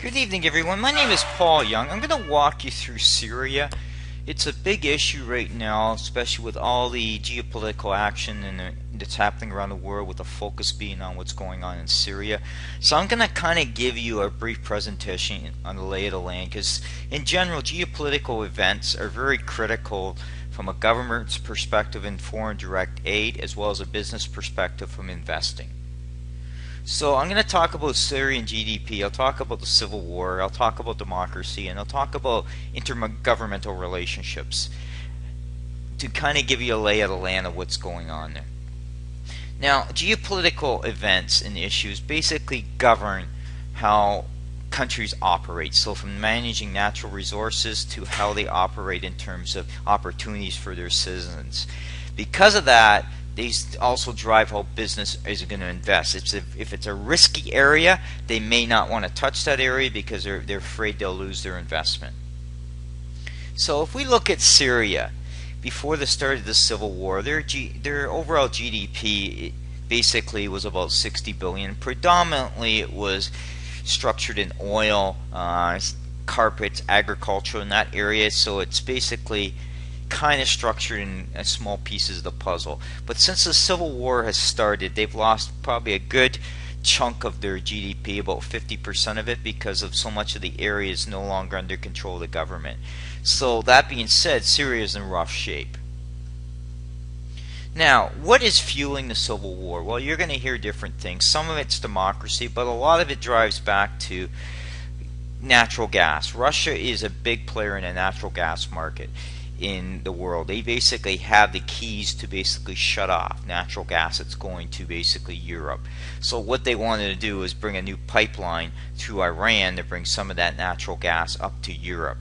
Good evening, everyone. My name is Paul Young. I'm going to walk you through Syria. It's a big issue right now, especially with all the geopolitical action that's happening around the world, with the focus being on what's going on in Syria. So I'm going to kind of give you a brief presentation on the lay of the land, because in general, geopolitical events are very critical from a government's perspective in foreign direct aid, as well as a business perspective from investing. So I'm going to talk about Syrian GDP, I'll talk about the Civil War, I'll talk about democracy, and I'll talk about intergovernmental relationships to kind of give you a lay of the land of what's going on there. Now, geopolitical events and issues basically govern how countries operate. So from managing natural resources to how they operate in terms of opportunities for their citizens. Because of that, these also drive how business is going to invest. If it's a risky area, they may not want to touch that area because they're afraid they'll lose their investment. So if we look at Syria, before the start of the Civil War, their overall GDP basically was about 60 billion. Predominantly it was structured in oil, carpets, agriculture in that area. So it's basically kind of structured in small pieces of the puzzle. But since the Civil War has started, they've lost probably a good chunk of their GDP, about 50% of it, because of so much of the area is no longer under control of the government. So that being said, Syria is in rough shape. Now, what is fueling the Civil War? Well, you're going to hear different things. Some of it's democracy, but a lot of it drives back to natural gas. Russia is a big player in the natural gas market in the world. They basically have the keys to basically shut off natural gas that's going to basically Europe. So what they wanted to do is bring a new pipeline through Iran to bring some of that natural gas up to Europe.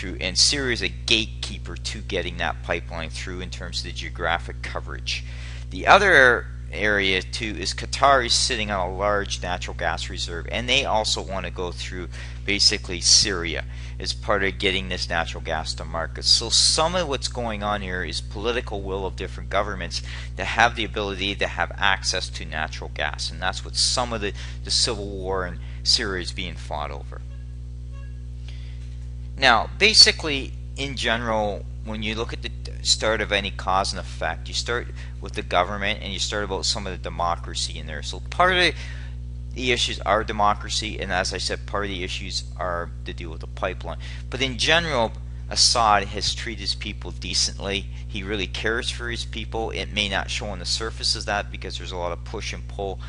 And Syria is a gatekeeper to getting that pipeline through in terms of the geographic coverage. The other area too is Qatar is sitting on a large natural gas reserve, and they also want to go through basically Syria as part of getting this natural gas to market. So some of what's going on here is political will of different governments to have the ability to have access to natural gas, and that's what some of the Civil War in Syria is being fought over. Now, basically, in general, when you look at the start of any cause and effect, you start with the government and you start about some of the democracy in there. So part of the issues are democracy, and as I said, part of the issues are to do with the pipeline. But in general, Assad has treated his people decently. He really cares for his people. It may not show on the surface as that because there's a lot of push and pull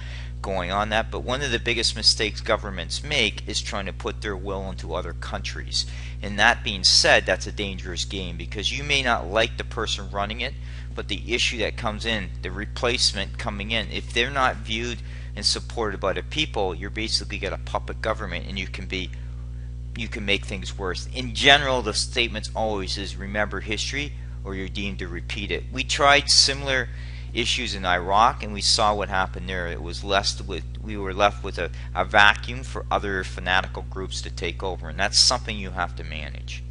going on that, but one of the biggest mistakes governments make is trying to put their will into other countries. And that being said, that's a dangerous game, because you may not like the person running it, but the issue that comes in, the replacement coming in, if they're not viewed and supported by the people, you're basically got a puppet government, and you can make things worse. In general, the statements always is remember history or you're deemed to repeat it. We tried similar issues in Iraq, and we saw what happened there. We were left with a vacuum for other fanatical groups to take over, and that's something you have to manage.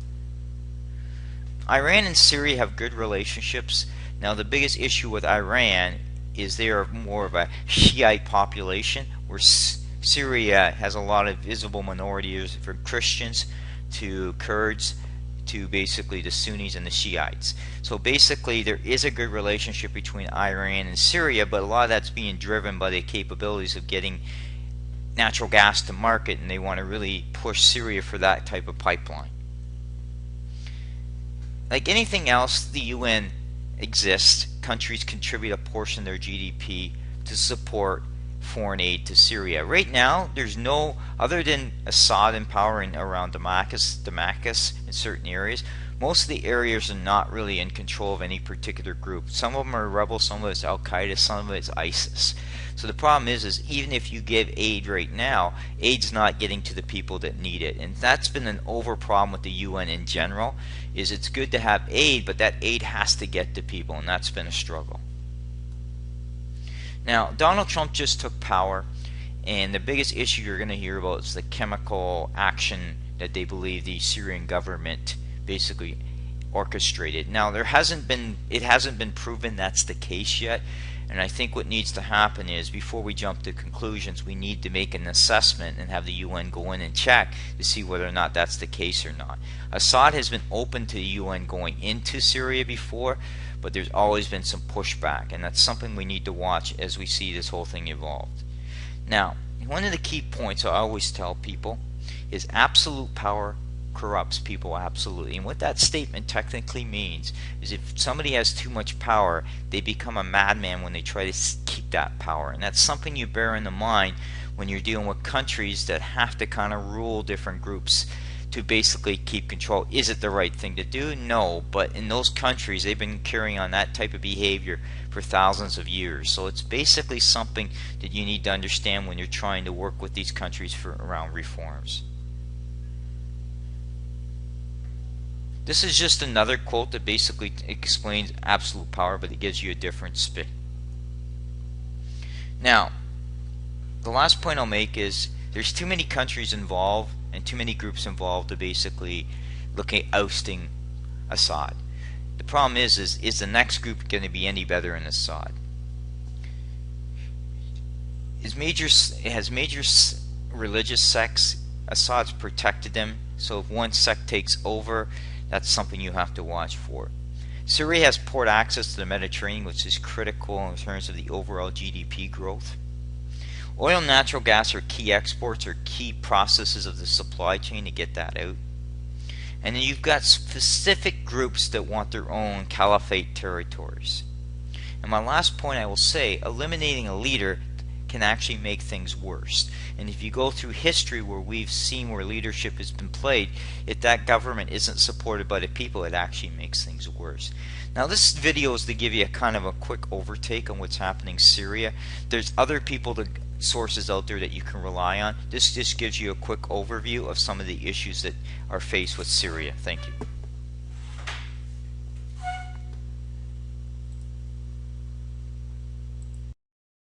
Iran and Syria have good relationships. Now, the biggest issue with Iran is they are more of a Shiite population, where Syria has a lot of visible minorities, from Christians to Kurds to basically the Sunnis and the Shiites. So basically there is a good relationship between Iran and Syria, but a lot of that's being driven by the capabilities of getting natural gas to market, and they want to really push Syria for that type of pipeline. Like anything else, the UN exists. Countries contribute a portion of their GDP to support foreign aid to Syria. Right now, there's no, other than Assad in power and around Damascus in certain areas, most of the areas are not really in control of any particular group. Some of them are rebels, some of it's Al-Qaeda, some of it's ISIS. So the problem is even if you give aid right now, aid's not getting to the people that need it. And that's been an over problem with the UN in general, is it's good to have aid, but that aid has to get to people, and that's been a struggle. Now, Donald Trump just took power, and the biggest issue you're going to hear about is the chemical action that they believe the Syrian government basically orchestrated. Now, it hasn't been proven that's the case yet. And I think what needs to happen is, before we jump to conclusions, we need to make an assessment and have the UN go in and check to see whether or not that's the case or not. Assad has been open to the UN going into Syria before, but there's always been some pushback, and that's something we need to watch as we see this whole thing evolve. Now, one of the key points I always tell people is absolute power corrupts people absolutely. And what that statement technically means is, if somebody has too much power, they become a madman when they try to keep that power. And that's something you bear in mind when you're dealing with countries that have to kind of rule different groups to basically keep control. Is it the right thing to do? No, but in those countries they've been carrying on that type of behavior for thousands of years. So it's basically something that you need to understand when you're trying to work with these countries around reforms. This is just another quote that basically explains absolute power, but it gives you a different spin. Now, the last point I'll make is there's too many countries involved and too many groups involved to basically look at ousting Assad. The problem is the next group going to be any better than Assad? It has major religious sects. Assad's protected them, so if one sect takes over, that's something you have to watch for. Syria has port access to the Mediterranean, which is critical in terms of the overall GDP growth. Oil and natural gas are key exports, or key processes of the supply chain to get that out. And then you've got specific groups that want their own caliphate territories. And my last point I will say, eliminating a leader can actually make things worse. And if you go through history where we've seen where leadership has been played, if that government isn't supported by the people, it actually makes things worse. Now this video is to give you a kind of a quick overtake on what's happening in Syria. There's other sources out there that you can rely on. This just gives you a quick overview of some of the issues that are faced with Syria. Thank you.